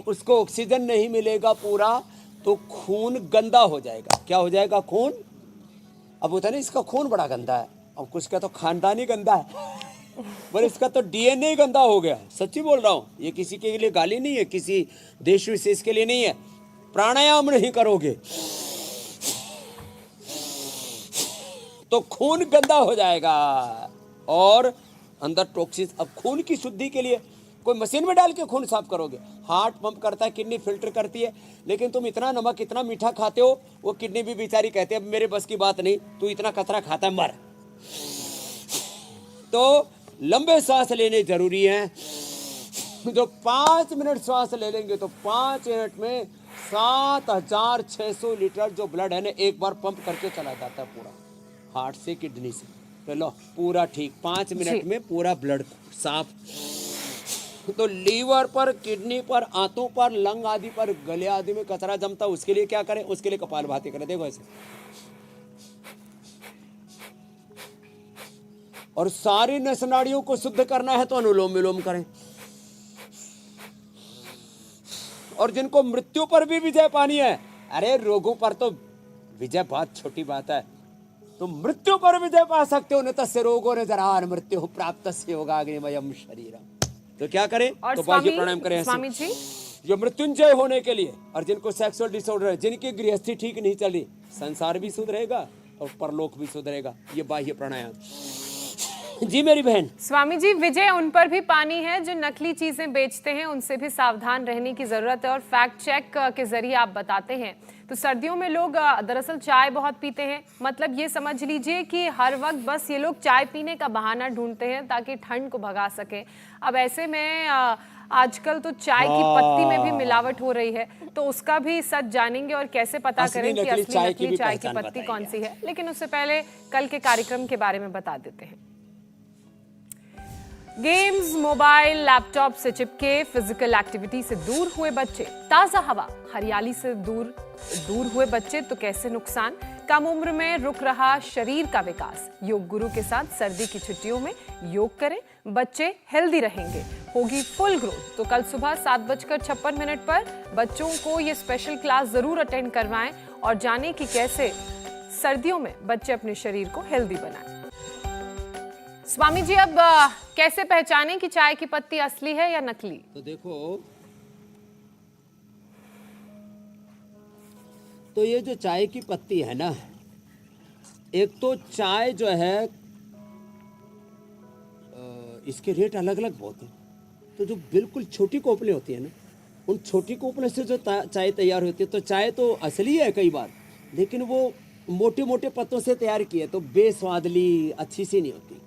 उसको ऑक्सीजन नहीं मिलेगा पूरा तो खून गंदा हो जाएगा। क्या हो जाएगा? खून। अब होता है ना, इसका खून बड़ा गंदा है, अब कुछ का तो खानदानी गंदा है, पर इसका तो डीएनए गंदा हो गया। सच्ची बोल रहा हूँ, ये किसी के लिए गाली नहीं है, किसी देश विशेष के लिए नहीं है। प्राणायाम नहीं करोगे तो खून गंदा हो जाएगा और अंदर टॉक्सिन। अब खून की शुद्धि के लिए कोई मशीन में डाल के खून साफ करोगे? हार्ट पंप करता है, किडनी फिल्टर करती है, लेकिन तुम इतना नमक, इतना मीठा खाते हो, वो किडनी भी बेचारी कहती है अब मेरे बस की बात नहीं, तू इतना कचरा खाता है, मर। तो लंबे सांस लेने जरूरी हैं। जो 5 मिनट सांस ले लेंगे तो 5 मिनट में 7600 लीटर जो ब्लड है ना, एक बार पंप करके चला जाता है पूरा, हार्ट से किडनी से। तो लो, पूरा ठीक 5 मिनट में पूरा ब्लड साफ। तो लीवर पर, किडनी पर, आंतों पर, लंग आदि पर, गले आदि में कचरा जमता है, उसके लिए क्या करें? उसके लिए कपालभाति करें। देखो ऐसे, और सारी नस नाड़ियों को शुद्ध करना है तो अनुलोम विलोम करें। और जिनको मृत्यु पर भी विजय पानी है, अरे रोगों पर तो विजय बहुत छोटी बात है, तो मृत्यु पर विजय पा सकते हो। न तस्य रोगो न जरान मृत्यु प्राप्त योगाग्निमयम शरीरम। तो क्या करें? और तो बाह्य प्राणायाम करें स्वामी जी, जो मृत्युंजय होने के लिए। और जिनको सेक्सुअल डिसऑर्डर है, जिनकी गृहस्थी ठीक नहीं चल रही, संसार भी सुधरेगा और परलोक भी सुधरेगा, ये बाह्य प्राणायाम। जी मेरी बहन। स्वामी जी, विजय उन पर भी पानी है जो नकली चीजें बेचते हैं, उनसे भी सावधान रहने की जरूरत है, और फैक्ट चेक के जरिए आप बताते हैं। तो सर्दियों में लोग दरअसल चाय बहुत पीते हैं, मतलब ये समझ लीजिए कि हर वक्त बस ये लोग चाय पीने का बहाना ढूंढते हैं ताकि ठंड को भगा सके। अब ऐसे में आजकल तो चाय की पत्ती में भी मिलावट हो रही है, तो उसका भी सच जानेंगे और कैसे पता करें कि असली नकली चाय की पत्ती कौन सी है। लेकिन उससे पहले कल के कार्यक्रम के बारे में बता देते हैं। गेम्स, मोबाइल, लैपटॉप से चिपके फिजिकल एक्टिविटी से दूर हुए बच्चे, ताजा हवा, हरियाली से दूर हुए बच्चे तो कैसे नुकसान। कम उम्र में रुक रहा शरीर का विकास। योग गुरु के साथ सर्दी की छुट्टियों में योग करें, बच्चे हेल्दी रहेंगे, होगी फुल ग्रोथ। तो कल सुबह 7:56 पर बच्चों को ये स्पेशल क्लास जरूर अटेंड करवाएं और जानें कि कैसे सर्दियों में बच्चे अपने शरीर को हेल्दी बनाएं। स्वामी जी, अब कैसे पहचानें कि चाय की पत्ती असली है या नकली? तो देखो, तो ये जो चाय की पत्ती है ना, एक तो चाय जो है इसके रेट अलग अलग बहुत हैं। तो जो बिल्कुल छोटी कोपले होती है ना, उन छोटी कोपले से जो चाय तैयार होती है, तो चाय तो असली है कई बार, लेकिन वो मोटे मोटे पत्तों से तैयार की है तो बेस्वादली, अच्छी सी नहीं होती।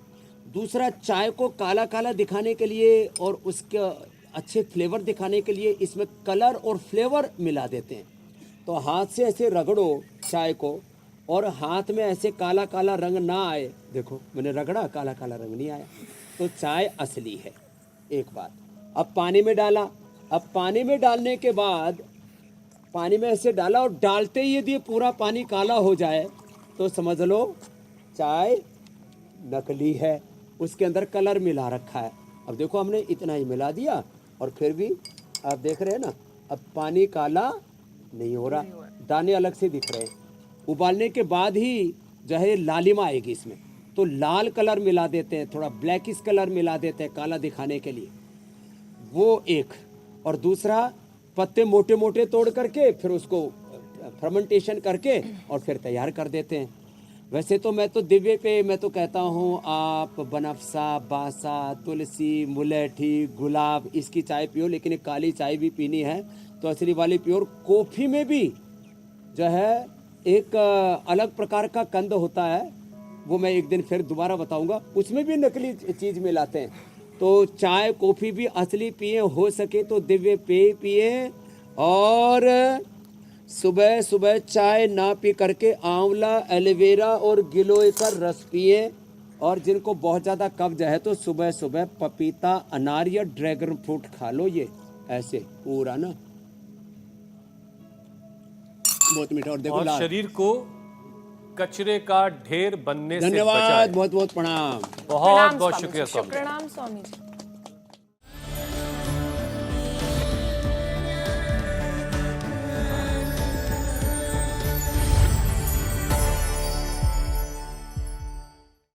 दूसरा, चाय को काला काला दिखाने के लिए और उसके अच्छे फ्लेवर दिखाने के लिए इसमें कलर और फ्लेवर मिला देते हैं। तो हाथ से ऐसे रगड़ो चाय को और हाथ में ऐसे काला काला रंग ना आए, देखो मैंने रगड़ा, काला काला रंग नहीं आया, तो चाय असली है। एक बात। अब पानी में डाला, अब पानी में डालने के बाद पानी में ऐसे डाला और डालते ही यदि पूरा पानी काला हो जाए तो समझ लो चाय नकली है, उसके अंदर कलर मिला रखा है। अब देखो, हमने इतना ही मिला दिया और फिर भी आप देख रहे हैं ना, अब पानी काला नहीं हो रहा, दाने अलग से दिख रहे हैं। उबालने के बाद ही जो है लालिमा आएगी इसमें, तो लाल कलर मिला देते हैं, थोड़ा ब्लैकिश कलर मिला देते हैं काला दिखाने के लिए, वो एक। और दूसरा, पत्ते मोटे मोटे तोड़ करके फिर उसको फर्मेंटेशन करके और फिर तैयार कर देते हैं। वैसे तो मैं तो दिव्य पे मैं तो कहता हूँ आप बनफसा, बासा, तुलसी, मुलेठी, गुलाब, इसकी चाय पियो, लेकिन एक काली चाय भी पीनी है तो असली वाली पियो। कॉफ़ी में भी जो है एक अलग प्रकार का कंद होता है, वो मैं एक दिन फिर दोबारा बताऊंगा, उसमें भी नकली चीज़ मिलाते हैं। तो चाय कॉफ़ी भी असली पिए, हो सके तो दिव्य पेय पिए, और सुबह सुबह चाय ना पी करके आंवला, एलोवेरा और गिलोय का रस पिए। और जिनको बहुत ज़्यादा कब्ज है तो सुबह सुबह पपीता, अनार या ड्रैगन फ्रूट खा लो, ये ऐसे पूरा ना, बहुत मीठा। और देखो और लाल। शरीर को कचरे का ढेर बनने से धन्यवाद, बचाए। बहुत बहुत प्रणाम। बहुत बहुत शुक्रिया स्वामी। प्रणाम स्वामी जी।